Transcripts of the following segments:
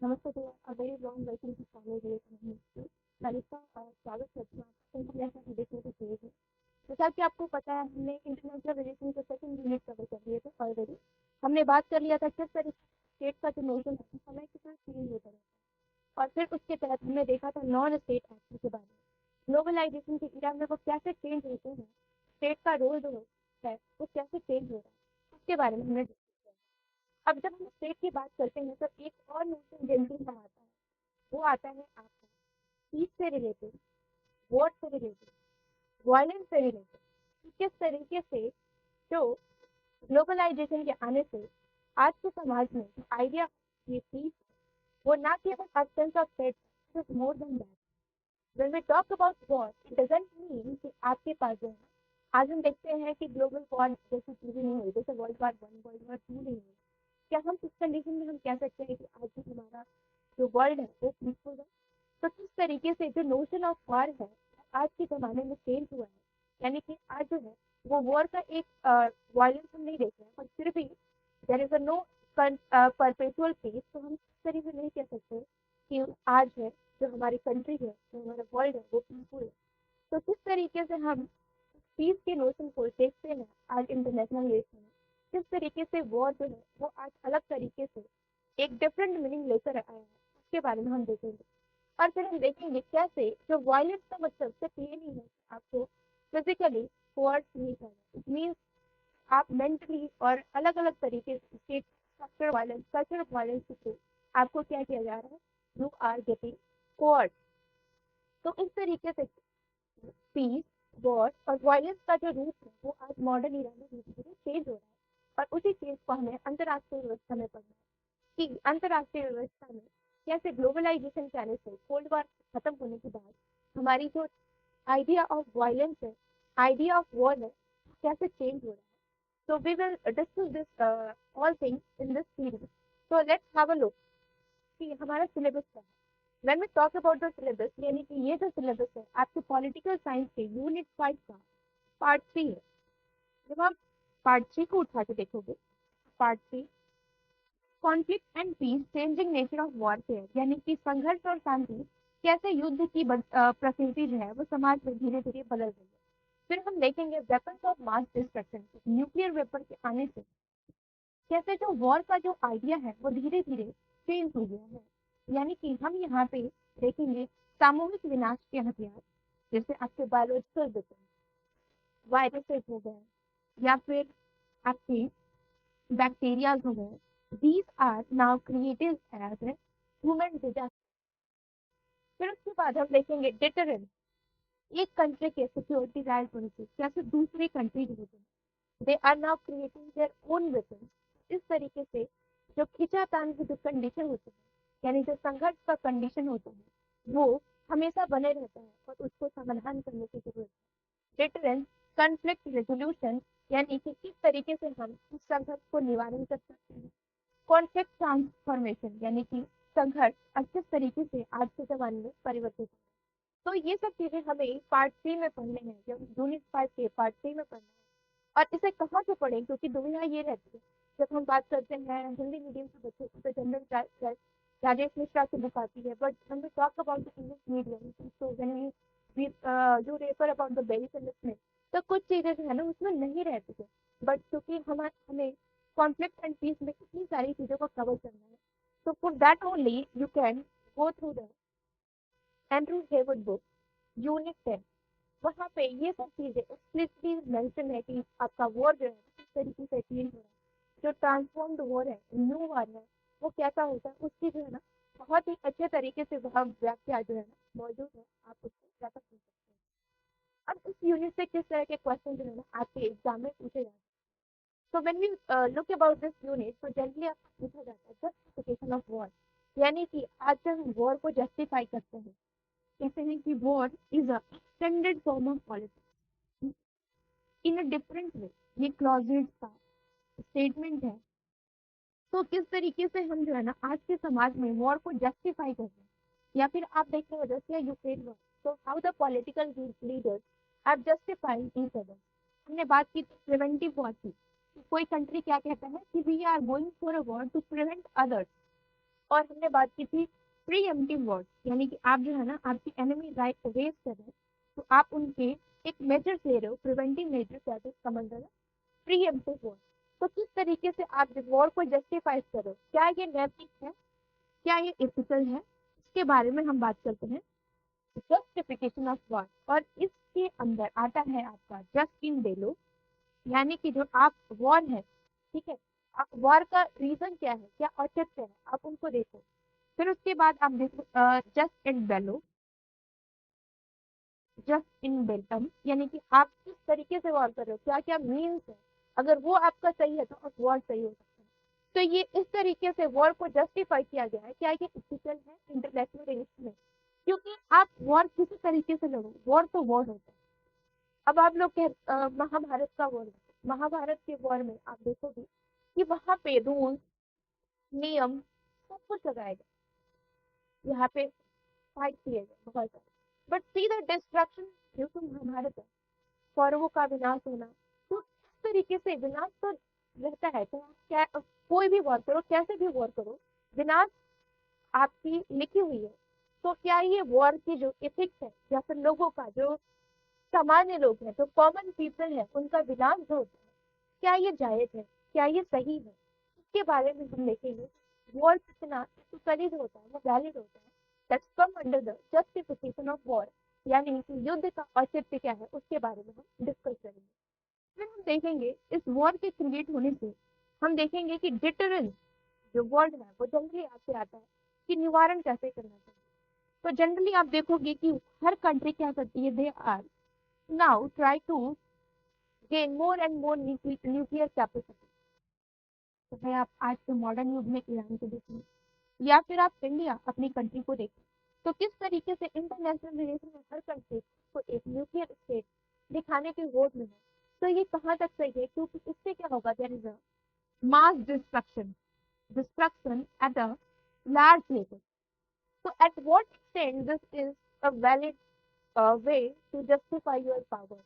नमस्ते to a very warm welcome to College Days Ministry. Lalita स्वागत करती हूँ आपका इंटरनेशनल रिलेशन के पेज में। जैसा कि आपको पता है हमने इंटरनेशनल रिलेशन के सेकंड यूनिट कवर कर लिए थे ऑलरेडी। हमने बात कर लिया था किस तरीके स्टेट का जो नोशन है समय के साथ चेंज होता रहता है और फिर उसके तहत हमने देखा था नॉन स्टेट एक्टर के बारे में ग्लोबलाइजेशन के इरा में वो कैसे चेंज होते हैं, स्टेट का रोल जो है वो कैसे चेंज हो रहा है उसके बारे में हमने discuss किया। अब जब हम स्टेट की बात करते हैं तो एक और नोशन जल्दी हम आता है, वो आता है आपका पीस से रिलेटेड, वॉर से रिलेटेड, वायलेंस से रिलेटेड। किस तरीके से जो ग्लोबलाइजेशन के आने से आज के समाज में जो आइडिया ये पीस वो ना केवल absence of threat, it is more than that. When we talk about war, it doesn't mean कि आपके पास जो है आज हम देखते हैं कि ग्लोबल वॉर जैसी चीजें नहीं हुई, जैसे वर्ल्ड वॉर 1 वर्ल्ड वॉर 2 नहीं हुई। क्या हम इस कंडीशन में हम कह सकते हैं कि आज भी हमारा जो वर्ल्ड है वो पीसफुल है? तो किस तरीके से जो नोशन ऑफ वॉर है आज के ज़माने में चेंज हुआ है, यानी कि आज जो है वो वॉर का एक वायलेंस हम नहीं देख रहे हैं, पर फिर भी there is a no perpetual peace. तो हम इस तरीके से नहीं कह सकते कि आज है जो हमारी कंट्री है, जो हमारा वर्ल्ड है वो पीसफुल है। तो किस तरीके से हम पीस के नोशन को देखते हैं आज इंटरनेशनल रिलेशन में, किस तरीके से वॉर जो है वो आज अलग तरीके से एक डिफरेंट मीनिंग लेकर आया है, उसके बारे में हम देखेंगे। और फिर हम देखेंगे कैसे जो वायलेंस का मतलब सिर्फ ये नहीं है कि आपको फिजिकली कोर्स नहीं करना, इट मीन्स आप मेंटली और अलग अलग तरीके से state structure violence culture violence के थ्रू आपको क्या किया जा रहा है, यू आर गेटिंग कोर्स। तो इस तरीके से पीस, वॉर और वायलेंस का जो रूप है वो आज मॉडर्न इरा में धीरे धीरे चेंज हो रहा है और उसी चीज को हमें अंतर्राष्ट्रीय व्यवस्था में पढ़ना है कि अंतर्राष्ट्रीय व्यवस्था में कैसे ग्लोबलाइजेशन के आने से कोल्ड वॉर खत्म होने के बाद हमारी जो आइडिया ऑफ वायलेंस है, आइडिया ऑफ वॉर है, कैसे चेंज हो रहा है। So we will discuss this all things in this series. So let's have a look कि हमारा सिलेबस क्या है। When we talk about the syllabus, यानी कि ये जो सिलेबस है आपके पॉलिटिकल साइंस के यूनिट 5 का पार्ट 3 है। जब आप पार्ट 3 को उठा के देखोगे, part 3 conflict and peace changing nature of warfare, यानी कि संघर्ष और शांति कैसे युद्ध की प्रकृति जो है वो समाज में धीरे धीरे बदल रही है। फिर हम देखेंगे weapons of mass destruction, nuclear weapon के आने से कैसे जो वॉर का जो आइडिया है वो धीरे धीरे चेंज हो गया है। यानी कि हम यहाँ पे देखेंगे सामूहिक विनाश के हथियार, जैसे आपके बायोलॉजिकल वेपन, वायरसेस हो गए या फिर आपके बैक्टीरियाज हो गए, these are now created as human disaster. फिर उसके बाद हम देखेंगे डिटरेंस, एक कंट्री के सिक्योरिटी राइज होने से कैसे दूसरी कंट्री जो होते हैं they are now creating their own weapon. इस तरीके से जो खींचातान की जो कंडीशन होती है, यानी जो संघर्ष का कंडीशन होता है वो हमेशा बने रहता है और उसको समाधान करने की जरूरत है। डिटरेंस, कॉन्फ्लिक्ट रेजोल्यूशन, यानी कि किस तरीके से हम उस संघर्ष को निवारण कर सकते हैं। कॉन्फ्लिक्ट ट्रांसफॉर्मेशन, यानी कि संघर्ष किस तरीके से आज के जमाने में परिवर्तित है। तो ये सब चीजें हमें पार्ट 3 में पढ़ने हैं, जब यूनिट 5 के पार्ट 3 में पढ़ना है। और इसे कहाँ से पढ़ें, क्योंकि दुविधा ये रहती है जब हम बात करते हैं हिंदी मीडियम के बच्चों की तो जनरल राजेश मिश्रा की बुक आती है, but when we talk about the English medium, so when we do refer about the basic understanding, तो कुछ चीजें जो है ना उसमें नहीं रहती है। बट क्योंकि हमें कॉन्फ्लिक्ट एंड पीस में इतनी सारी चीजों को कवर करना है, तो for that only you can go through the Andrew Heywood book unit 10। वहाँ पे ये सब चीजें एक्सप्लिसिटली मेंशन है कि आपका वॉर जो है किस तरीके से चेंज हो रहा है, जो ट्रांसफॉर्म्ड वॉर है, न्यू वॉर है, वो कैसा होता है, उसकी जो है ना बहुत ही अच्छे तरीके से वहाँ व्याख्या जो है ना मौजूद है, आप उसको ज्यादा सुन सकते हैं। अब इस यूनिट से किस तरह के क्वेश्चन जो है ना आपके एग्जाम में पूछे जाते हैं। तो when we look about this unit, तो जनरली आपको पूछा जाता है जस्टिफिकेशन ऑफ वॉर, यानी कि आज जब हम वॉर को जस्टिफाई करते हैं कहते हैं कि war is a extended form of politics in a different way. ये क्लॉजेट का स्टेटमेंट है। तो किस तरीके से हम जो है ना आज के समाज में वॉर को जस्टिफाई करते हैं, या फिर आप देखते हो रशिया यूक्रेन वॉर, तो how the political leaders have justified each other. हमने बात की प्रिवेंटिव वॉर की, कोई कंट्री क्या कहता है कि we are going for a war to prevent others, और हमने बात की थी प्रीएम्प्टिव वॉर, यानी कि आप जो है ना आपकी एनिमी राइट रेस कर रहे हैं तो आप उनके एक मेजर ले रहे हो, प्रिवेंटिव मेजर, दैट इज समझ प्रीएम्प्टिव वॉर। तो किस तरीके से आप वॉर को जस्टिफाई करो, क्या ये नैतिक है, क्या ये इथिकल है, इसके बारे में हम बात करते हैं। जस्टिफिकेशन ऑफ वॉर, और इसके अंदर आता है आपका जस्ट इन डेलो, यानी कि जो आप वॉर है, ठीक है, आप वॉर का रीजन क्या है, क्या औचित्य है, आप उनको देखो। फिर उसके बाद आप देखो just in bellow, just in बेल्टम, यानी कि आप किस तरीके से वॉर कर रहे हो, क्या क्या मीन्स है, अगर वो आपका सही है तो आप वॉर सही हो सकता है। तो ये इस तरीके से वॉर को जस्टिफाई किया गया है, क्या ये इथिकल है इंटरनेशनल रिलेशन में, क्योंकि आप वॉर किसी तरीके से लड़ो, वॉर तो वॉर होता है। अब आप लोग महाभारत का वॉर, महाभारत के वॉर में आप देखोगे कि वहां पे रूल, नियम, सब कुछ लगाया गया, यहाँ पे फाइट किए गए बहुत सारे, but see the destruction due to Mahabharata, कौरवों का विनाश होना। तो इस तरीके से विनाश तो रहता है, तो आप क्या कोई भी वॉर करो, कैसे भी वॉर करो, विनाश आपकी लिखी हुई है। तो क्या ये वॉर की जो इथिक्स है या फिर लोगों का जो सामान्य लोग हैं, जो कॉमन पीपल है, उनका विनाश जो होता है, क्या ये जायज है, क्या ये सही है, इसके बारे में हम देखेंगे। वॉर कितना इथिकली जो होता है वो वैलिड होता है, that's come under the justification of war, यानी कि युद्ध का औचित्य क्या है उसके बारे में हम डिस्कस करेंगे। फिर हम देखेंगे इस वॉर के क्रिएट होने से हम देखेंगे कि डिटरेंस जो वर्ड है वो जनरली आपसे आता है कि निवारण कैसे करना चाहिए। तो जनरली आप देखोगे कि हर कंट्री क्या करती है, they are now try to gain more and more nuclear capacity. चाहे आप आज के मॉडर्न युग में ईरान को देखें या फिर आप इंडिया अपनी कंट्री को देखें, तो किस तरीके से इंटरनेशनल रिलेशन में हर कंट्री को एक न्यूक्लियर स्टेट दिखाने की होड़ में है। तो ये कहाँ तक सही है, क्योंकि इससे क्या होगा, there is a mass destruction at a large level. So at what extent this is a valid way to justify your power?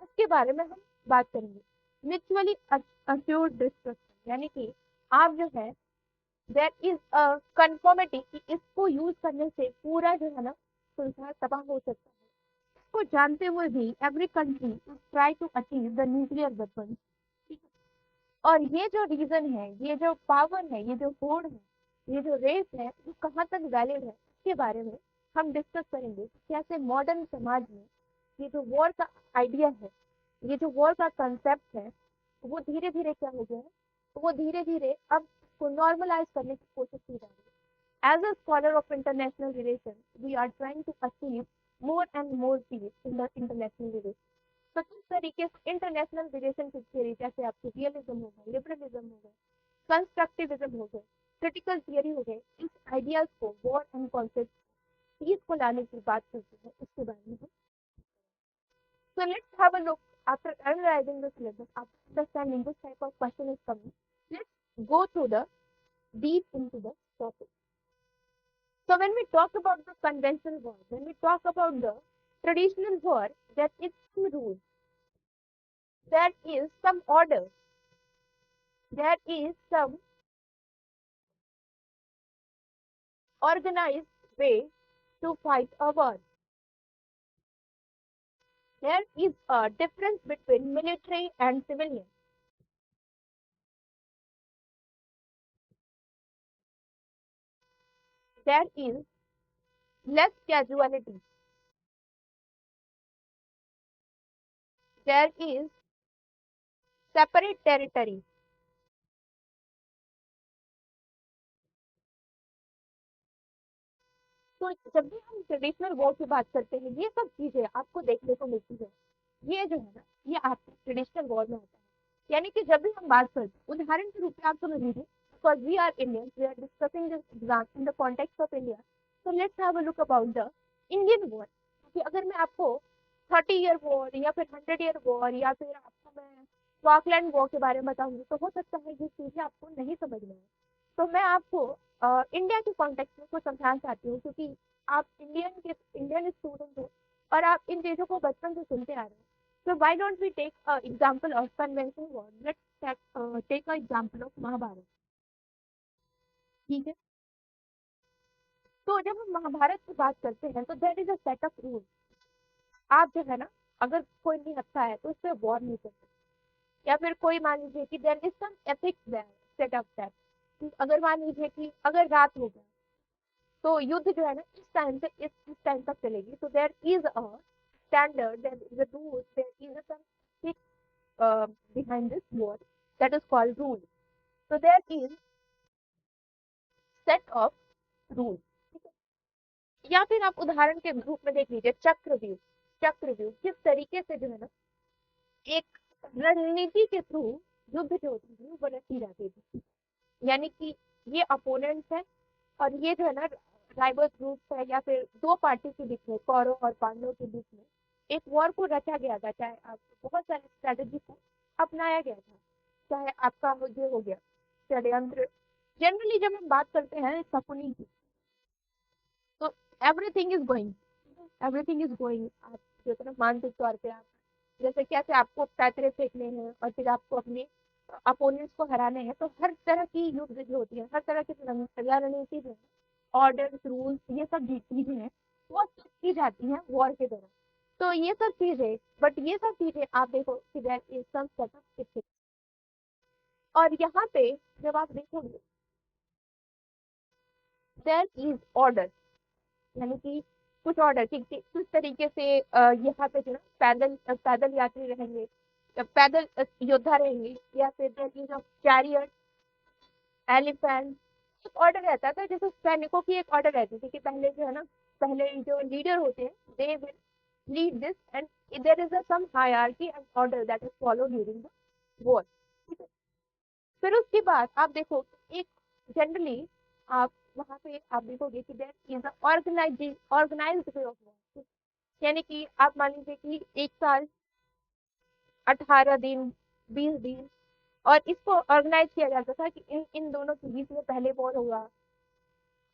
इसके बारे में हम बात करेंगे। म्यूचुअली अश्योर्ड डिस्ट्रक्शन, यानी कि आप जो है देयर इज अ कन्फर्मिटी कि इसको यूज करने से पूरा जो है ना संसार तबाह हो सकता है, इसको जानते हुए भी every country try to achieve the nuclear weapon. और ये जो रीजन है, ये जो पावर है, ये जो होड़ है, ये जो रेस है, वो कहाँ तक वैलिड है, इसके बारे में हम डिस्कस करेंगे। कैसे मॉडर्न समाज में ये जो वॉर का आइडिया है, ये जो वॉर का कंसेप्ट है, वो धीरे धीरे क्या हो गया है, वो धीरे धीरे अब को नॉर्मलाइज करने की कोशिश की जा रही है। As a scholar of international relations, we are trying to achieve more and more peace in the international relations. तो किस तरीके से इंटरनेशनल रिलेशन की थियरी, जैसे आपकी रियलिज्म हो गए, लिबरलिज्म हो गए, कंस्ट्रक्टिविज्म हो गए, क्रिटिकल थियरी हो गए, इस आइडियाज को वॉर एंड कॉन्फ्लिक्ट पीस को लाने की बात करते हैं, इसके बारे में हम। So let's have a look after analyzing the syllabus, after understanding this type of question is coming. Let's go through the deep into the topic. So when we talk about the conventional war, when we talk about the traditional war, there is some rule, there is some order, there is some organized way to fight a war. There is a difference between military and civilian. There is less casualty. There is separate territory. तो जब भी हम traditional war की बात करते हैं, ये सब चीजें आपको देखने को मिलती है। ये जो है ना, ये आपके ट्रेडिशनल वॉर में होता है। यानी कि जब भी हम बात करते हैं, उदाहरण के रूप में आप समझ लीजिए, because we are Indian, we are discussing this exam in the context of India, so let's have a look about the Indian war। क्योंकि अगर मैं आपको 30 ईयर वॉर या फिर 100 ईयर वॉर या फिर आपको मैं फॉकलैंड वॉर के बारे में बताऊंगी, तो हो सकता है ये चीजें आपको नहीं समझ में आए। तो मैं आपको इंडिया के कॉन्टेक्स्ट में कुछ समझाना चाहती हूँ, क्योंकि आप इंडियन स्टूडेंट हो और आप इन चीजों को बचपन से सुनते आ रहे हैं। So why don't we take an example of conventional war? Let's take an example of Mahabharat. ठीक है, तो जब हम महाभारत की बात करते हैं तो there is a set of rule. आप जो है ना, अगर कोई निहत्था है तो उससे वॉर नहीं करते, या फिर कोई मान लीजिए कि there is some ethics there, set of that. अगर मान लीजिए कि अगर रात हो गया तो युद्ध जो है ना इस टाइम से इस टाइम तक चलेगी, तो there is a standard, there is a rule, there is a some behind this word that is called rule. So there is set of rules. ठीक है? या फिर आप उदाहरण के रूप में देख लीजिए चक्रव्यूह। चक्रव्यूह किस तरीके से जो है ना एक रणनीति के थ्रू युद्ध जो होती थी वो रची जाती थी। यानी कि ये अपोनेंट्स है और ये जो है ना राइवल ग्रुप है, या फिर दो पार्टी के बीच में, कौरव और पांडव के बीच में एक वॉर को रचा गया था। चाहे आप बहुत सारे स्ट्रेटेजी को अपनाया गया था, चाहे आपका ये हो गया षड्यंत्र। जनरली जब हम बात करते हैं शकुनी की, तो everything is going, everything is going. आप जो है ना मानसिक तौर पे आप जैसे कैसे आपको पैतरे फेंकने हैं और फिर आपको अपने अपोनेंट्स को हराने हैं, तो हर तरह की युद्ध जो होती है, हर तरह की रणनीति जो है, ऑर्डर्स रूल्स, ये सब चीजें हैं वो की जाती हैं वॉर के दौरान। तो ये सब चीजें, बट ये सब चीजें आप देखो कि देयर इज सम सेटअप। और यहाँ पे जब आप देखोगे देयर इज ऑर्डर, यानी कि कुछ ऑर्डर कि किस तरीके से यहाँ पे जो है पैदल पैदल यात्री रहेंगे, पैदल योद्धा रहेंगे, या फिर there is a chariot, elephant. एक ऑर्डर रहता था, जैसे सैनिकों की एक ऑर्डर रहती थी कि पहले जो है ना, पहले जो लीडर होते हैं they will lead this and there is a some hierarchy and order that is follow during the war. फिर उसके बाद आप देखो एक जनरली आप वहां पे आप देखोगे कि there is organised way of war. यानी कि आप मान लीजिए कि एक साल 18 दिन 20 दिन, और इसको ऑर्गेनाइज किया जाता था कि इन इन दोनों के बीच में पहले वॉर होगा,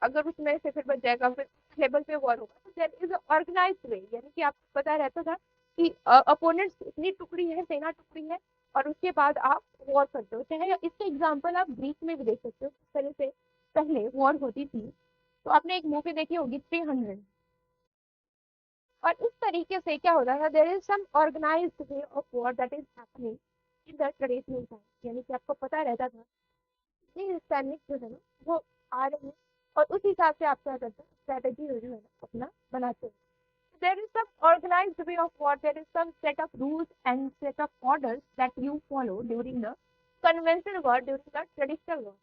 अगर उसमें से फिर बच जाएगा फिर लेवल पे वॉर होगा। तो देयर इज ऑर्गेनाइज्ड वे, यानी कि आपको पता रहता था कि अपोनेंट्स इतनी टुकड़ी है, सेना टुकड़ी है, और उसके बाद आप वॉर करते हो। चाहे इसका एग्जाम्पल आप ग्रीक में भी देख सकते हो, किस तरह से पहले वॉर होती थी। तो आपने एक मूवी देखी होगी 300, और इस तरीके से क्या होता था, there is some organised way of war that is happening in the traditional time. यानी कि आपको पता रहता था कि सैनिक जो है ना वो आ रहे हैं, और उस हिसाब से आप क्या करते हैं, स्ट्रेटेजी जो है ना अपना बनाते हैं। There is some organized way of war. There is some set of rules and set of orders that you follow during the conventional war, during the traditional war.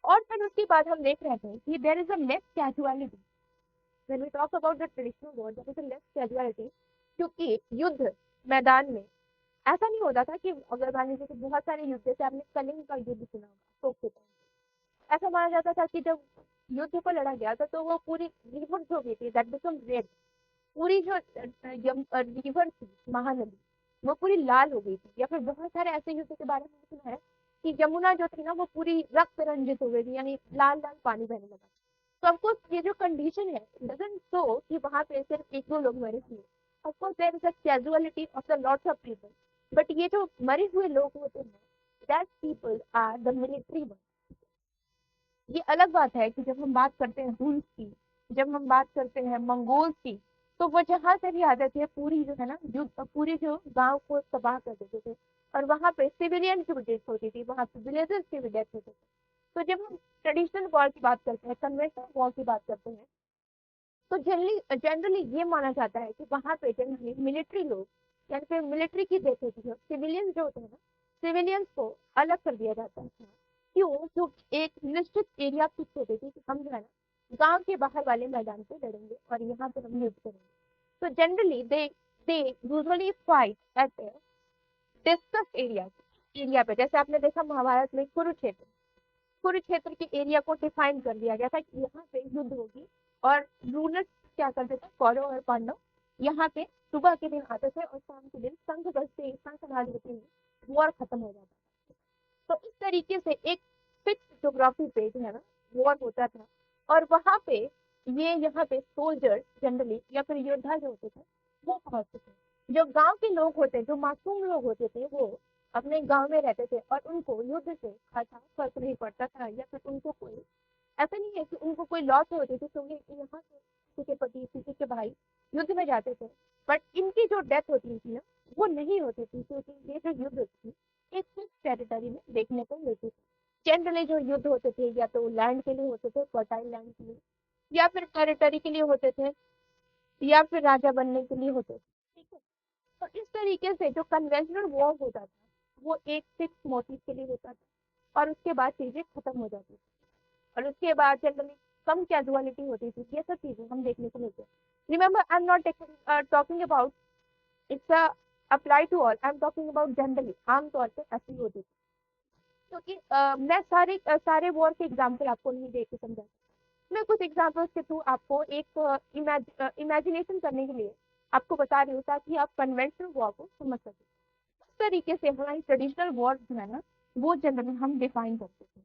और फिर उसके बाद हम देख रहे हैं कि there is a less casualty. When we talk about the traditional war, there is a less casualty. क्योंकि युद्ध मैदान में ऐसा नहीं होता था कि अगर मान लीजिए कि बहुत सारे युद्ध, जैसे आपने कलिंग का युद्ध सुना होगा, अशोक के टाइम, ऐसा माना जाता था कि जब युद्ध को लड़ा गया था तो वो पूरी रिवर जो भी थी दैट बिकम रेड, पूरी जो रिवर थी महानदी वो पूरी लाल हो गई थी। या फिर बहुत सारे ऐसे युद्ध के बारे में सुना है कि यमुना जो थी ना वो पूरी रक्त रंजित हो गई थी, यानी लाल लाल पानी बहने लगा। तो ऑफकोर्स ये जो कंडीशन है डजंट शो कि वहां पे सिर्फ एक दो लोग मरे हुए। Of course there is a casualty of the lots of people, but ये जो मरे हुए लोग होते हैं that people are the military one. ये अलग बात है कि जब हम बात करते हैं रूल्स की, जब हम बात करते हैं मंगोल्स की, तो वो जहां से भी आते थे पूरी जो है ना पूरी जो गांव को तबाह कर देते थे, और वहां पे सिविलियन की भी डेथ होती थी, वहां पे विलेजेस की भी डेथ होती थी। तो जब हम ट्रेडिशनल वॉर की बात करते हैं, कन्वेंशनल वॉर की बात करते हैं, तो जनरली जनरली ये माना जाता है कि वहां पे जनरली मिलिट्री लोग, यानी फिर मिलिट्री की डेथ होती है, सिविलियंस जो होते हैं ना, सिविलियंस को अलग कर दिया जाता है। क्यों? क्योंकि एक निश्चित एरिया फिक्स होती थी कि हम जो है ना गांव के बाहर वाले मैदान पे लड़ेंगे और यहाँ पे हम युद्ध करेंगे। तो generally they usually fight eight discuss area पे। जैसे आपने देखा महाभारत में कुरुक्षेत्र, कुरुक्षेत्र के एरिया को डिफाइन कर दिया गया था कि यहाँ पे युद्ध होगी, और रूलर्स क्या करते थे, कौरव और पांडव यहाँ पे सुबह के दिन आते थे और शाम के दिन शंख बजते शंख नाद होते ही वॉर खत्म हो जाता था। तो इस तरीके से एक फिक्स ज्योग्राफी पे जो है ना वॉर होता था, और वहां पे ये यहाँ पे सोल्जर जनरली या फिर योद्धा जो होते थे वो पहुंचते थे। जो गांव के लोग होते, जो मासूम लोग होते थे, वो अपने गांव में रहते थे और उनको युद्ध से खासा फर्क नहीं पड़ता था, या फिर उनको कोई ऐसा नहीं है कि उनको कोई लॉस होती थी तो ये यहाँ से किसी के पति किसी के भाई युद्ध में जाते थे, बट इनकी जो डेथ होती थी ना वो नहीं होती थी, क्योंकि ये जो युद्ध होती थी एक फिक्स टेरिटरी में देखने को मिलती थी। जनरली जो युद्ध होते थे या तो लैंड के लिए होते थे, फर्टाइल लैंड के लिए, या फिर टेरिटरी के लिए होते थे, या फिर राजा बनने के लिए होते थे। ठीक है, तो इस तरीके से जो कन्वेंशनल वॉर होता था वो एक फिक्स मोटिव के लिए होता था और उसके बाद चीजें खत्म हो जाती थी, और उसके बाद जनरली कम कैजुअलिटी होती थी। ये सब चीजें हम देखने को मिलते हैं। Remember, I am not talking about its apply to all, I am talking about generally, आमतौर पर ऐसी होती थी। क्योंकि मैं सारे वॉर के एग्जाम्पल आपको नहीं दे के समझा, मैं कुछ एग्जाम्पल्स के थ्रू आपको एक इमेजिनेशन करने के लिए आपको बता रही हूँ, ताकि आप कन्वेंशनल वॉर को समझ सकें। इस तरीके से हमारी ट्रेडिशनल वॉर जो है ना वो जनरली हम डिफाइन करते थे।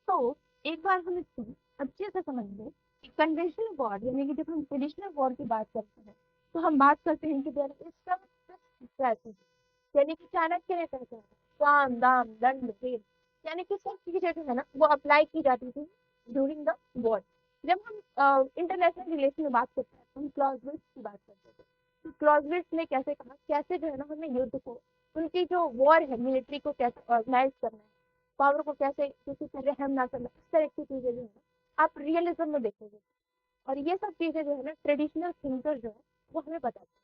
तो एक बार हम इसको अच्छे से समझ लें कि कन्वेंशनल वॉर यानी कि जब हम ट्रेडिशनल वॉर की बात करते हैं तो हम बात करते हैं कि देयर इज सम स्ट्रेटजी, यानी कि चाणक्य ने कहता है साम दाम दंड भेद, यानी कि सब चीजें जो है ना वो अप्लाई की जाती थी ड्यूरिंग द वॉर। जब हम इंटरनेशनल रिलेशन में बात करते हैं तो हम क्लॉजविट्ज की बात करते थे। तो क्लॉजविट्ज ने कैसे कहा, कैसे जो है ना हमें युद्ध को, उनकी जो वॉर है मिलिट्री को कैसे ऑर्गेनाइज करना है, पावर को कैसे किसी से रहम ना करना, इस तरह की चीजें जो है ना आप रियलिज्म में देखोगे। और ये सब चीजें जो है ना ट्रेडिशनल थिंकर जो है वो हमें बताते हैं।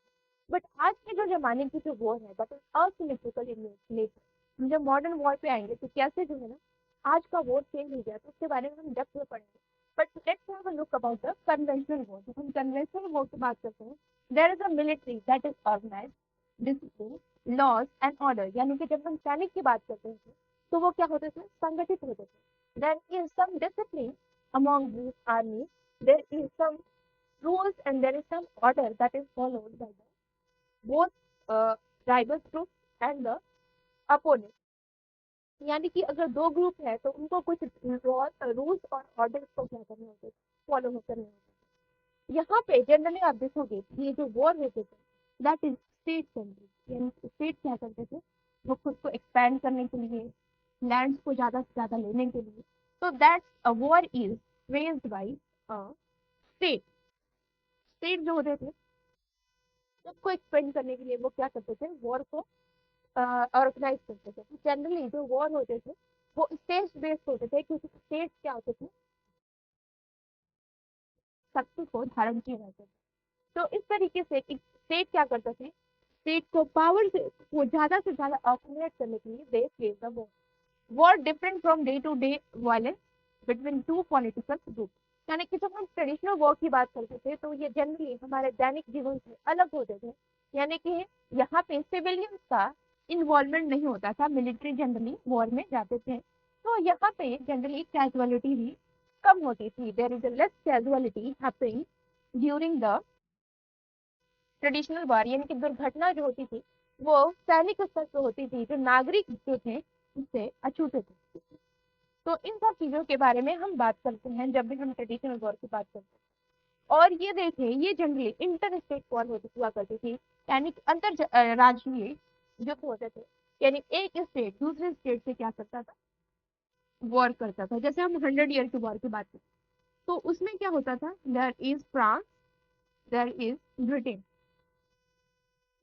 बट आज के जो जमाने की जो वॉर है that is asymmetrical in nature. हम जब मॉडर्न वॉर पे आएंगे तो कैसे जो है ना आज का वॉर चेंज हो गया, तो उसके बारे में हम डेप्थ में पढ़ेंगे। But let's have a look about the conventional war. जब हम कन्वेंशनल वॉर की बात करते हैं, there is a military that is organise, discipline, laws and order, यानी कि जब हम सैनिक की बात करते हैं तो वो क्या होते थे, संगठित होते थे। There is some discipline among these armies, there is some rules and there is some order that is followed by the both rival groups and the opponent। यानी कि अगर दो ग्रुप है तो उनको कुछ रूल्स और ऑर्डर्स को क्या करने होते थे, फॉलो करने होते थे। यहाँ पे जनरली आप देखोगे ये जो वॉर होते थे दैट इज स्टेट सेंट्रिक, यानी स्टेट क्या करते थे, वो खुद को एक्सपैंड करने के लिए, लैंड्स को ज्यादा से ज्यादा लेने के लिए। तो that's a war is raised bye a state. State जो होते थे सबको एक्सपेंड करने के लिए वो क्या करते थे, वॉर को ऑर्गेनाइज करते थे। तो जनरली जो वॉर होते थे वो स्टेट बेस्ड होते थे, क्योंकि स्टेट क्या होते थे, शक्ति को धारण किए रहते थे। तो इस तरीके से एक स्टेट क्या करते थे, स्टेट को पावर से वो ज्यादा से ज्यादा ऑक्यूमुलेट करने के लिए they face the war. War different from day to day violence between two political group. यानी कि जब हम ट्रेडिशनल वॉर की बात करते थे तो ये जनरली हमारे दैनिक जीवन से अलग होते थे। यानी कि यहाँ पे सिविलियंस का इन्वॉल्वमेंट नहीं होता था, मिलिट्री जनरली वॉर में जाते थे। तो यहाँ पे जनरली कैजुअलिटी भी कम होती थी, there is a less casualty happening during the traditional war. यानी कि दुर्घटना जो होती थी वो सैनिक स्तर पर होती थी, जो नागरिक जो थे उससे अछूते थे। तो इन सब चीजों के बारे में हम बात करते हैं जब भी हम ट्रेडिशनल वॉर की बात करते हैं। और ये देखिए ये जनरली इंटर स्टेट वॉर होती हुआ करती थी, यानी कि अंतर राज्यीय युद्ध होते थे। यानी एक स्टेट दूसरे स्टेट से क्या करता था, वॉर करता था। जैसे हम 100 ईयर की वॉर की बात करते तो उसमें क्या होता था, there is France, there is Britain.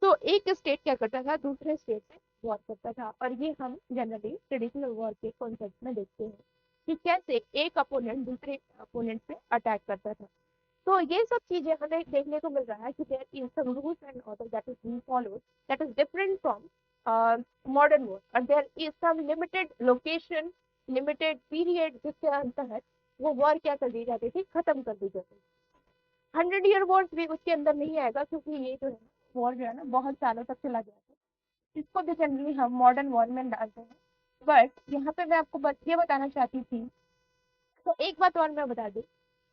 तो एक स्टेट क्या करता था, दूसरे स्टेट से वॉर करता था। और ये हम जनरली ट्रेडिशनल वॉर के कॉन्सेप्ट में देखते हैं कि कैसे एक अपोनेंट दूसरे अपोनेंट पे अटैक करता था। तो ये सब चीजें हमें देखने को मिल रहा है कि there is some rules and order that is being followed, that is different from modern war. और there is some limited location, limited period जिसके अंतर्गत वो वॉर क्या कर दी जाती थी, खत्म कर दी जाती थी। 100 ईयर वॉर भी उसके अंदर नहीं आएगा, क्योंकि ये जो है वॉर जो है ना बहुत सालों तक चला गया था। इसको भी जनरली हम मॉडर्न वॉर में डालते हैं। बट यहाँ पे मैं आपको ये बताना चाहती थी, तो एक बात और मैं बता दूं,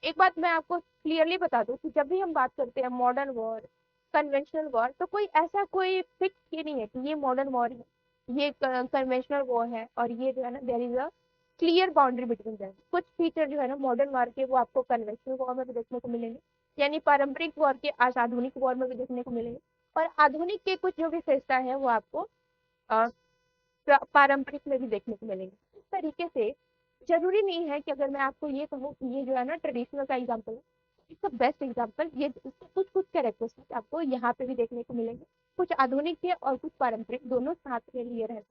एक बात मैं आपको क्लियरली बता दूं कि जब भी हम बात करते हैं मॉडर्न वॉर, कन्वेंशनल वॉर, तो कोई ऐसा कोई फिक्स ये नहीं है कि ये मॉडर्न वॉर है, ये कन्वेंशनल वॉर है, और ये जो है ना there is a clear boundary between them. कुछ फीचर जो है ना मॉडर्न वॉर के वो आपको कन्वेंशनल वॉर में भी देखने को मिलेंगे, यानी पारंपरिक वॉर के आज आधुनिक वॉर में भी देखने को मिलेंगे। और आधुनिक के कुछ जो विशेषता है वो आपको पारंपरिक में भी देखने को मिलेंगे। इस तरीके से जरूरी नहीं है कि अगर मैं आपको ये कहूँ कि ये जो है ना ट्रेडिशनल का एग्जाम्पल है, इट्स द बेस्ट एग्जाम्पल। ये इसके कुछ कुछ कैरेक्टरिस्टिक आपको यहाँ पे भी देखने को मिलेंगे, कुछ आधुनिक के और कुछ पारंपरिक, दोनों साथ में लिए रहते हैं।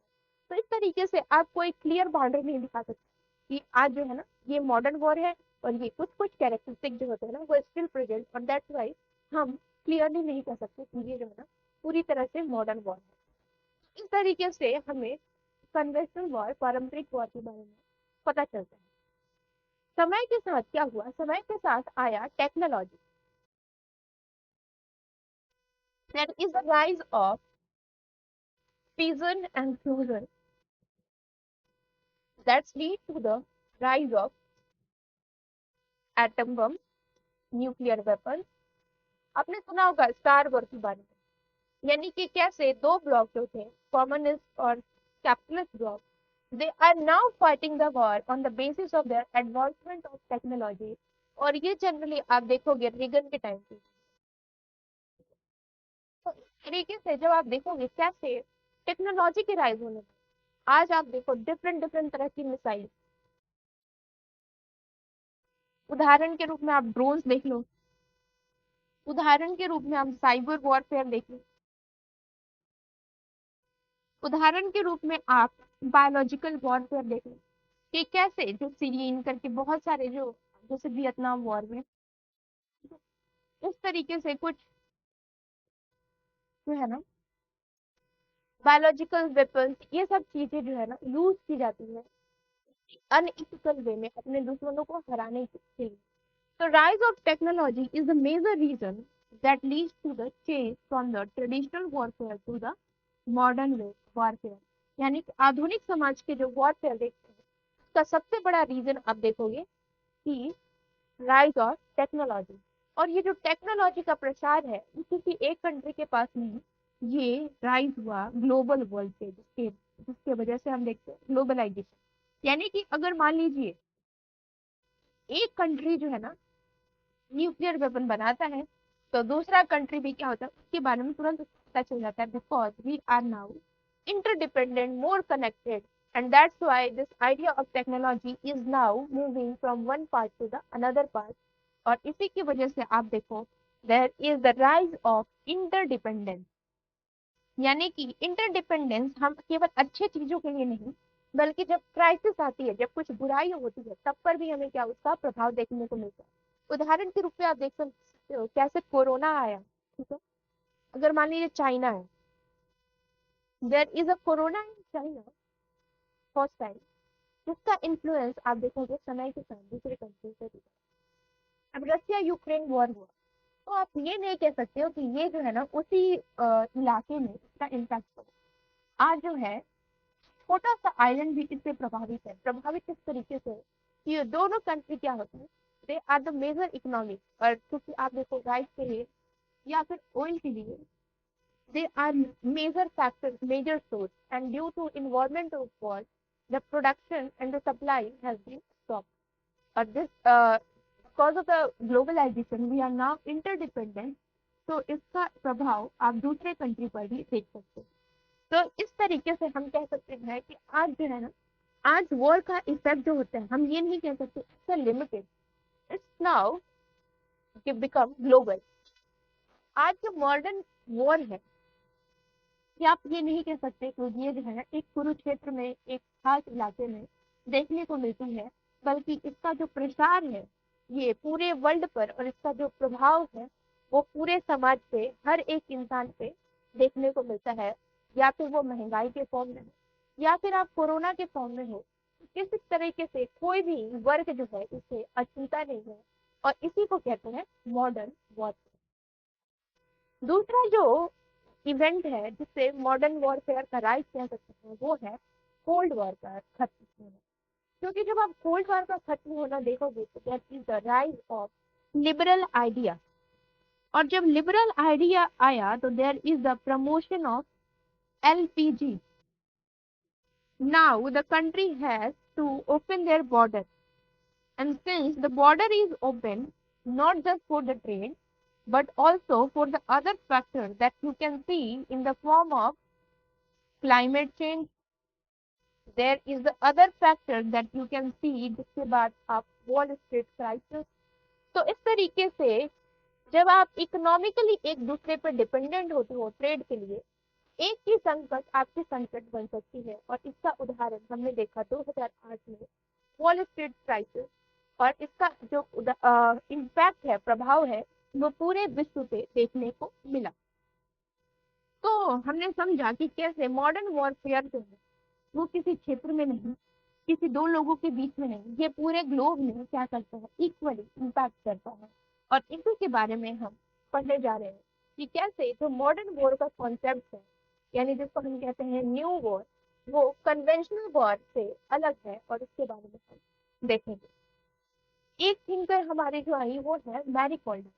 तो इस तरीके से आप कोई क्लियर बाउंड्री नहीं दिखा सकते कि आज जो है ना ये मॉडर्न वॉर है और ये कुछ कुछ कैरेक्टरिस्टिक जो होते हैं ना वो स्टिल प्रेजेंट, और दैट्स वाई हम क्लियरली नहीं कह सकते कि ये जो है ना पूरी तरह से मॉडर्न वॉर है। इस तरीके से हमें कन्वेंशनल वॉर, पारंपरिक वॉर के बारे में पता चलता है। समय के साथ क्या हुआ, समय के साथ आया technology. There is the rise of fission and fusion that lead to the rise of atom bomb, nuclear weapon. आपने सुना होगा स्टार वॉर के बारे में, यानी कि कैसे दो ब्लॉक जो थे, कम्युनिस्ट और capitalist bloc, they are now fighting the war on the basis of their advancement of technology. और ये जनरली आप देखोगे रिगन के टाइम पे। तो इस तरीके से जब आप देखोगे कैसे टेक्नोलॉजी के राइज होने में, आज आप देखो डिफरेंट डिफरेंट तरह की मिसाइल, उदाहरण के रूप में आप ड्रोन्स देख लो, उदाहरण के रूप में हम साइबर वॉरफेयर देख लो, उदाहरण के रूप में आप बायोलॉजिकल वॉरफेयर देख लो कि कैसे जो सीरियन करके बहुत सारे जो, जैसे वियतनाम वॉर में, इस तरीके से कुछ जो है ना बायोलॉजिकल वेपन्स, ये सब चीजें जो है ना यूज की जाती है अनइथिकल वे में अपने दुश्मनों को हराने के लिए। तो rise of technology is the major reason that leads to the change from the traditional warfare to the modern warfare। यानी कि आधुनिक समाज के जो वॉरफेयर देखते हैं उसका सबसे बड़ा रीजन आप देखोगे कि राइज ऑफ टेक्नोलॉजी। और ये जो टेक्नोलॉजी का प्रसार है वो किसी एक कंट्री के पास नहीं, ये राइज हुआ ग्लोबल वर्ल्ड पे, जिसके जिसके वजह से हम देखते हैं ग्लोबलाइजेशन। यानी कि अगर मान लीजिए एक कंट्री जो है ना न्यूक्लियर वेपन बनाता है तो दूसरा कंट्री भी क्या होता है उसके बारे में तुरंत पता चल जाता है, because we are now interdependent, more connected, and that's why this idea of technology is now moving from one part to the another part। और इसी की वजह से आप देखो there is the rise of interdependence। यानी कि इंटरडिपेंडेंस हम केवल अच्छे चीजों के लिए नहीं, बल्कि जब क्राइसिस आती है, जब कुछ बुराई होती है, तब पर भी हमें क्या उसका प्रभाव देखने को मिलता है। उदाहरण के रूप में आप देख सकते हो कैसे कोरोना आया, ठीक है। अगर मान लीजिए चाइना है, there is a corona in China first time, जिसका इन्फ्लुएंस आप देखोगे समय के साथ दूसरे कंट्री से भी। अब रशिया यूक्रेन वॉर हुआ, तो आप ये नहीं कह सकते हो कि ये जो है ना उसी इलाके में इसका इम्पैक्ट पड़ा। आज जो है छोटा सा आइलैंड भी इससे प्रभावित है। प्रभावित किस तरीके से कि ये दोनों कंट्री क्या होते हैं, they are the major economic, और क्योंकि आप देखो राइस के लिए या फिर ऑयल के लिए, they are major factor, major source, and due to environment of war the production and the supply has been stop. और this because of the globalisation we are now interdependent. तो इसका प्रभाव आप दूसरे कंट्री पर भी देख सकते हो। तो इस तरीके से हम कह सकते हैं कि आज जो है ना, आज वॉर का इफेक्ट जो होता है हम ये नहीं कह सकते it's limited, it's now become global. आज जो मॉडर्न वॉर है कि आप ये नहीं कह सकते कि ये जो है ना एक कुरुक्षेत्र में एक खास इलाके में देखने को मिलती है, बल्कि इसका जो प्रसार है ये पूरे वर्ल्ड पर, और इसका जो प्रभाव है वो पूरे समाज पे, हर एक इंसान पे देखने को मिलता है। या फिर वो महंगाई के फॉर्म में हो या फिर आप कोरोना के फॉर्म में हो, किसी तरीके से कोई भी वर्ग जो है इसे अछूता नहीं है, और इसी को कहते हैं मॉडर्न वॉर। दूसरा जो इवेंट है जिससे मॉडर्न वॉरफेयर का राइज कह सकते हैं वो है कोल्ड वॉर का खत्म होना। क्योंकि जब आप कोल्ड वॉर का खत्म होना देखोगे तो that is the rise of liberal idea. और जब लिबरल आइडिया आया तो there is the promotion of LPG. Now the country has to open their border, and since the border is open not just for the trade but also for the other factors that you can see in the form of climate change, there is the other factor that you can see, जिसके बाद आप wall street crisis. तो इस तरीके से जब आप economically एक दूसरे पर डिपेंडेंट होते हो ट्रेड के लिए, एक ही संकट आपकी संकट बन सकती है। और इसका उदाहरण हमने देखा 2008 में वॉल स्ट्रीट क्राइसिस, और इसका जो इम्पैक्ट है, प्रभाव है, वो पूरे विश्व पे देखने को मिला। तो हमने समझा कि कैसे मॉडर्न वॉरफेयर जो है वो किसी क्षेत्र में नहीं, किसी दो लोगों के बीच में नहीं, ये पूरे ग्लोब में क्या करता है, इक्वली इम्पैक्ट करता है। और इसी के बारे में हम पढ़ने जा रहे हैं कि कैसे जो मॉडर्न वॉर का कॉन्सेप्ट है, यानी जिसको हम कहते हैं न्यू वॉर, वो कन्वेंशनल वॉर से अलग है, और इसके बारे में हम देखेंगे। एक थिंकर हमारी जो आई वो है मैरी कोल्डन।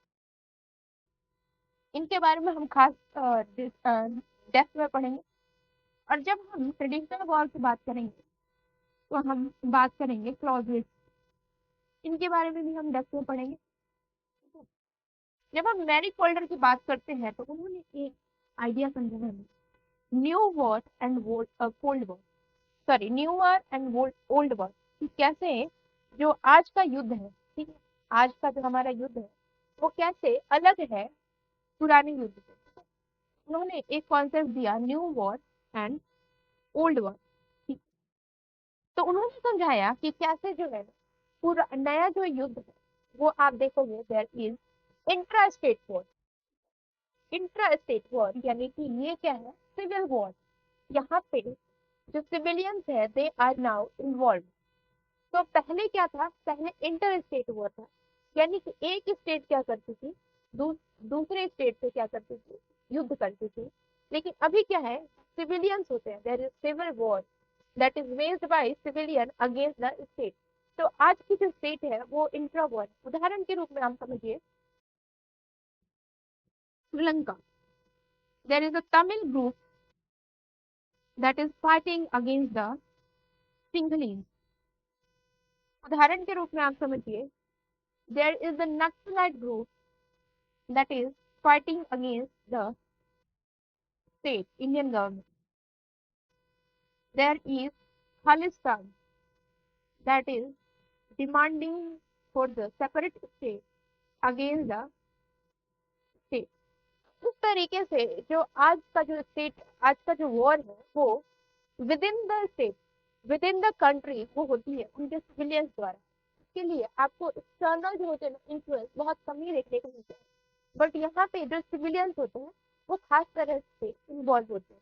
इनके बारे में हम खास डेप्थ में पढ़ेंगे। और जब हम ट्रेडिशनल वॉर की बात करेंगे तो हम बात करेंगे क्लॉजेट, इनके बारे में भी हम डेप्थ में पढ़ेंगे। जब हम मैरी कोल्डर की बात करते हैं तो उन्होंने एक आइडिया समझा हमें, new war and cold war, sorry new war and old war, कि कैसे जो आज का युद्ध है, ठीक है, आज का जो हमारा युद्ध है वो कैसे अलग है पुराने युद्ध से। उन्होंने एक कॉन्सेप्ट दिया new war and old war. तो उन्होंने समझाया कि कैसे जो है पूरा नया जो युद्ध है वो आप देखोगे there is intra state war. Intra state war यानी कि ये क्या है, सिविल वॉर। यहाँ पे जो सिविलियंस है दे आर नाउ इन्वॉल्व। तो पहले क्या था, पहले इंटर स्टेट वॉर था, यानी कि एक स्टेट क्या करती थी, दूसरे स्टेट से क्या करती थी, युद्ध करती थी। लेकिन अभी क्या है, सिविलियंस होते हैं, there is civil war that is waged by civilian against the state. तो आज की जो स्टेट है वो इंट्रा वॉर। उदाहरण के रूप में आप समझिए Sri Lanka, there is a Tamil group that is fighting against the Sinhalese. उदाहरण के रूप में आप समझिए there is a Naxalite group that is fighting against the state Indian government. There is Khalistan that is demanding for the separate state against the state. इस तरीके से जो आज का जो स्टेट, आज का जो वॉर है वो with in the state, with in the country वो होती है उनके सिविलियंस द्वारा। इसके लिए आपको एक्सटर्नल जो होते हैं इन्फ्लुएंस बहुत कम ही देखने को मिलते हैं, बट यहाँ पे जो सिविलियंस होते हैं वो खास तरह से इन्वॉल्व होते हैं।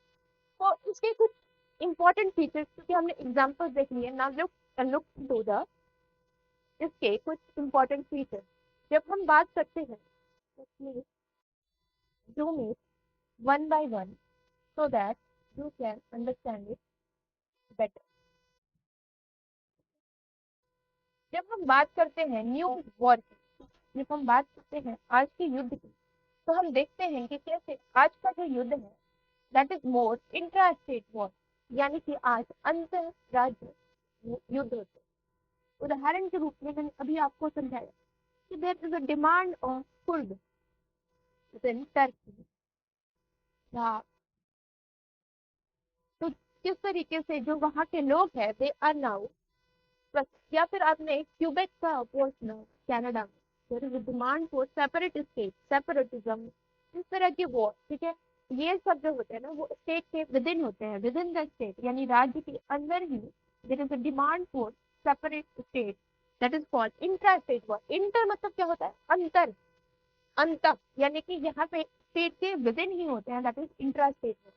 तो इसके कुछ इंपॉर्टेंट फीचर्स, क्योंकि हमने एग्जांपल्स देख लिए, नाउ लुक टू द इसके कुछ इंपॉर्टेंट फीचर्स। जब हम बात करते हैं please zoom it one by one so that you can understand it better. जब हम बात करते हैं न्यू वॉर की, जब हम बात करते हैं आज के युद्ध की, तो हम देखते हैं कि कैसे आज का जो युद्ध है that is more intra state war, यानी कि आज अंतर राज्य युद्ध होते हैं। उदाहरण के रूप में मैंने अभी आपको समझाया कि there is a demand of Kurd in Turkey. तो किस तरीके से जो वहाँ के लोग हैं दे आर नाउ, या फिर आपने क्यूबेक का वॉर सुना कनाडा में, there is a demand for separate state, separatism, इस तरह के वॉर, ठीक है। ये सब जो होते हैं ना वो स्टेट के विद इन होते हैं, विद इन द स्टेट, यानी राज्य के अंदर ही there is a demand for separate state that is called intra state war. Inter मतलब क्या होता है, अंतर, अंतर यानी कि यहाँ पे स्टेट के विद इन ही होते हैं, that is intra state war.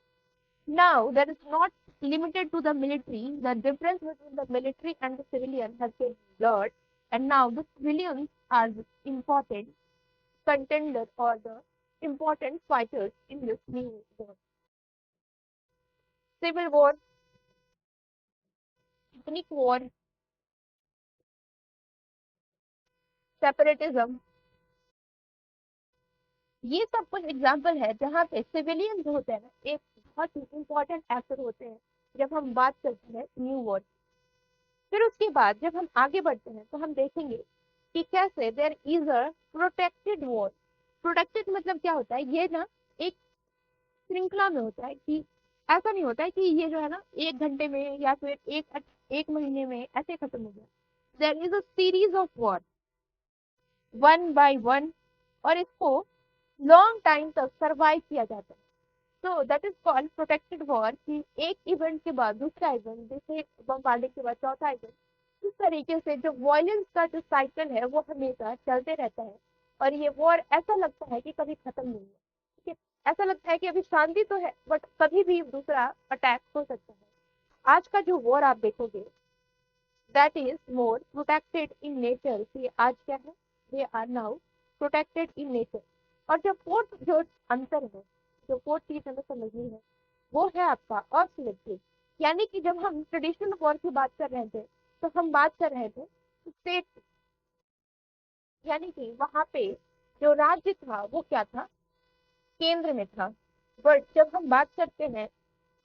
Now, that is not limited to the military. The difference between the military and the civilian has been blurred, and now the civilians are the important contender or the important fighters in this new war. Civil war, ethnic war, separatism, ये सब कुछ example है जहाँ पे civilian जो होते हैं ना एक बहुत ही इंपॉर्टेंट एक्टर होते हैं जब हम बात करते हैं न्यू वॉर। फिर उसके बाद जब हम आगे बढ़ते हैं तो हम देखेंगे कि कैसे there is a protected war. Protected मतलब क्या होता है, ये ना एक श्रृंखला में होता है कि ऐसा नहीं होता है कि ये जो है ना 1 घंटे में या फिर एक महीने में ऐसे खत्म हो गया। There is a series of war, one by one, और इसको लॉन्ग टाइम तक सरवाइव किया जाता है। So that is called protected war, कि एक इवेंट के बाद दूसरा इवेंट, जैसे बम्बार्डिंग के बाद चौथा इवेंट, इस तरीके से जो वॉयलेंस का जो साइकिल है वो हमेशा चलते रहता है। और ये वॉर ऐसा लगता है कि कभी खत्म नहीं है, ठीक है? ऐसा लगता है कि अभी शांति तो है बट कभी भी दूसरा अटैक हो सकता है। आज का जो वॉर आप देखोगे, that is more protected in nature, कि आज क्या है, they are now protected in nature. और जो फोर्थ जो अंतर है, जो फोर्थ चीज हमें समझनी है, वो है आपका असिमेट्रिक। यानी कि जब हम ट्रेडिशनल वॉर की बात कर रहे थे, तो हम बात कर रहे थे स्टेट, यानी कि वहां पे जो राज्य था वो क्या था, केंद्र में था। बट जब हम बात करते हैं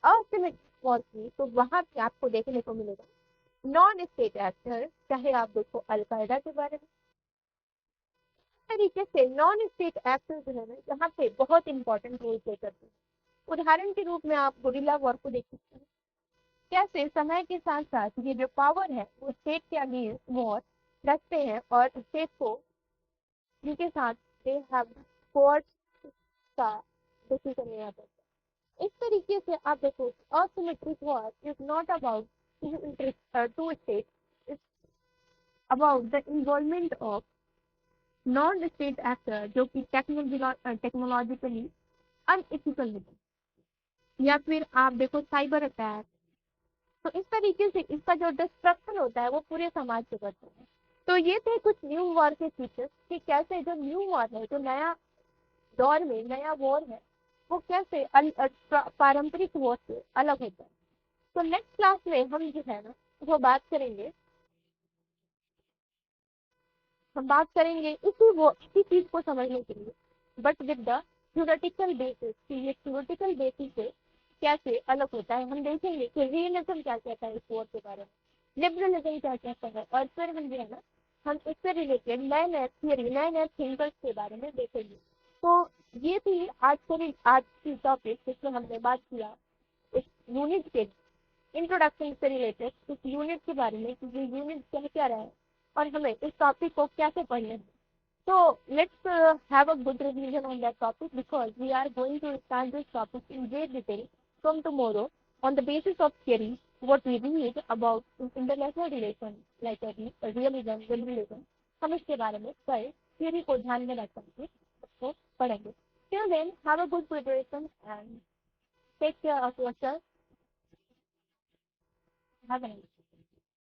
असिमेट्रिक वॉर की, तो वहां पे आपको देखने को मिलेगा नॉन स्टेट एक्टर, चाहे आप देखो अलकायदा के बारे में, इस तरीके से नॉन स्टेट एक्टर जो है ना यहाँ पे बहुत इंपॉर्टेंट रोल प्ले करते हैं। उदाहरण के रूप में आप गुरिल्ला वॉर को देख सकते हैं, कैसे समय के साथ साथ ये जो पावर है वो स्टेट के अगेंस्ट वॉर रखते हैं, और स्टेट को जिनके साथ दे हैव कोर्ट का डिसीजन लेना पड़ता है। इस तरीके से आप देखो asymmetric war is not about two state, it's about the involvement of non state actor, जो कि टेक्नोलॉजिकली अनइथिकल है। या फिर आप देखो साइबर अटैक, तो इस तरीके से इसका जो डिस्ट्रक्शन होता है वो पूरे समाज पे करता है। तो ये थे कुछ न्यू वॉर के फीचर्स, कि कैसे जो न्यू वॉर है, जो नया दौर में नया वॉर है, वो कैसे पारंपरिक वॉर से अलग होता है। तो नेक्स्ट क्लास में हम जो है ना वो बात करेंगे इसी चीज को समझने के लिए, but with the theoretical basis, कि ये थ्योरेटिकल बेसिस से कैसे अलग होता है। हम देखेंगे कि रियलिज्म क्या कहता है इस वॉर के बारे में, लिबरलिज्म क्या कहता है, और फिर हम जो है ना हम इससे रिलेटेड नए नए थियरी, नए नए थिंकर्स के बारे में देखेंगे। तो ये थी आज की टॉपिक, जिसमें हमने बात किया इस यूनिट के इंट्रोडक्शन से रिलेटेड, इस यूनिट के बारे में कि ये यूनिट क्या क्या रहा है और हमें इस टॉपिक को कैसे पढ़ना है। So let's have a good revision on that topic, because we are going to start this topic in great detail from tomorrow on the basis of theory, what we read about international relations like realism, liberalism. हम इसके बारे में कल theory को ध्यान में रख करके उसको पढ़ेंगे। Till then, have a good preparation and take care of yourself. Have a nice day.